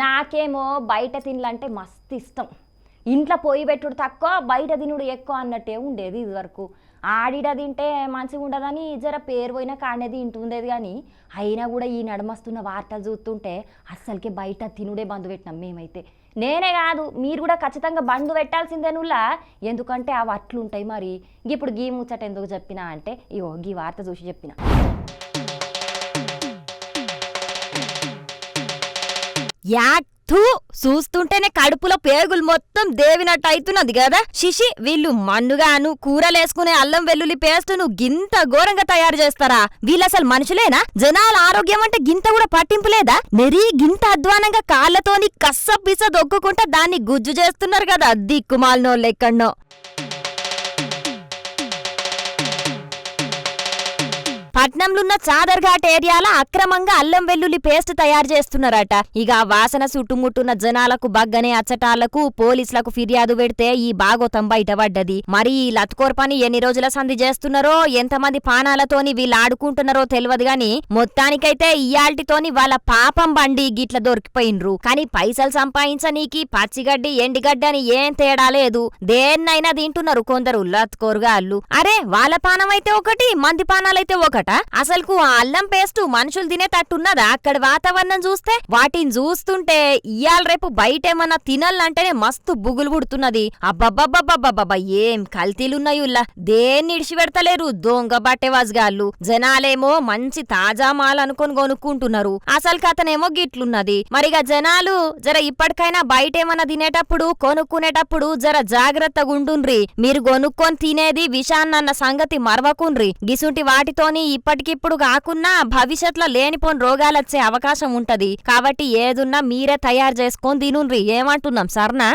నాకేమో బయట తినలంటే మస్తు ఇష్టం. ఇంట్లో పొయ్యి పెట్టుడు తక్కువ, బయట తినుడు ఎక్కువ అన్నట్టే ఉండేది ఇదివరకు. ఆడిడ తింటే మంచిగా ఉండదని జర పేరు పోయిన కాడనే తింటుండేది. కానీ అయినా కూడా ఈ నడమస్తున్న వార్తలు చూస్తుంటే అస్సలకే బయట తినుడే బంద్ పెట్టినాం మేమైతే. నేనే కాదు, మీరు కూడా ఖచ్చితంగా బంద్ పెట్టాల్సిందేనులా. ఎందుకంటే అవి అట్లుంటాయి. మరి ఇప్పుడు గీ ముచ్చట ఎందుకు చెప్పినా అంటే, ఇగో గీ వార్త చూసి చెప్పిన. యాక్తూ చూస్తుంటేనే కడుపులో పేగులు మొత్తం దేవినట్టు అవుతున్నది కదా. శిషి, వీళ్ళు మన్నుగాను కూరలేసుకునే అల్లం వెల్లుల్లి పేస్టును గింత ఘోరంగా తయారు చేస్తారా? వీళ్ళు అసలు మనుషులేనా? జనాల ఆరోగ్యం అంటే గింత కూడా పట్టింపు లేదా? మెరీ గింత అధ్వానంగా కాళ్ళతోని కస్స పిస దొక్కుకుంటా దాన్ని గుజ్జు చేస్తున్నారు కదా దిక్కుమాలినోళ్ళు ఎక్కడనో. పట్నంలున్న చాదర్ఘాట్ ఏరియాల అక్రమంగా అల్లం వెల్లుల్లి పేస్ట్ తయారు చేస్తున్నారట. ఇక వాసన చుట్టుముట్టున్న జనాలకు బగ్గనే అచ్చటాలకు పోలీసులకు ఫిర్యాదు పెడితే ఈ బాగోతం బయటపడ్డది. మరి ఈ లత్కోర్ పని ఎన్ని రోజుల సంధి చేస్తున్నారో, ఎంతమంది పానాలతోని వీళ్ళు ఆడుకుంటున్నారో తెలియదు గాని మొత్తానికైతే ఇయాల్టితోని వాళ్ళ పాపం బండి గిట్ల దొరికిపోయినరు. కానీ పైసలు సంపాదించనీకి పచ్చిగడ్డి ఎండిగడ్డి అని ఏం తేడా లేదు. దేన్నైనా తింటున్నారు కొందరు లత్కోర్గాళ్ళు. అరే, వాళ్ళ పానం అయితే ఒకటి, మంది పానాలైతే ఒకటి. అసలుకు ఆ అల్లం పేస్టు మనుషులు తినేటట్టున్నదా? అక్కడ వాతావరణం చూస్తే వాటిని చూస్తుంటే ఇయాల రేపు బయటేమన్నా తినాలంటేనే మస్తు బుగులు పుడుతున్నది. అబ్బబ్బబ్బబ్బబ్బబ్బా, ఏం కల్తీలున్నాయుల్లా. దేన్ని ఇడిచిపెడతలేరు దొంగ బట్టెవాజుగాళ్ళు. జనాలేమో మంచి తాజా మాల్ అనుకొని కొనుక్కుంటున్నారు. అసలు కథనేమో గిట్లున్నది. మరిగా జనాలు జర ఇప్పటికైనా బయటేమన్నా తినేటప్పుడు కొనుక్కునేటప్పుడు జర జాగ్రత్తగా ఉండుండ్రి. మీరు కొనుక్కొని తినేది విషాన్నన్న సంగతి మరవకుండ్రి. గిసుంటి వాటితోని ఇప్పటికిప్పుడు కాకున్నా భవిష్యత్తులో లేనిపోని రోగాలొచ్చే అవకాశం ఉంటది. కాబట్టి ఏదున్నా మీరే తయారు చేసుకొని తినుండ్రి. ఏమంటున్నాం సర్నా?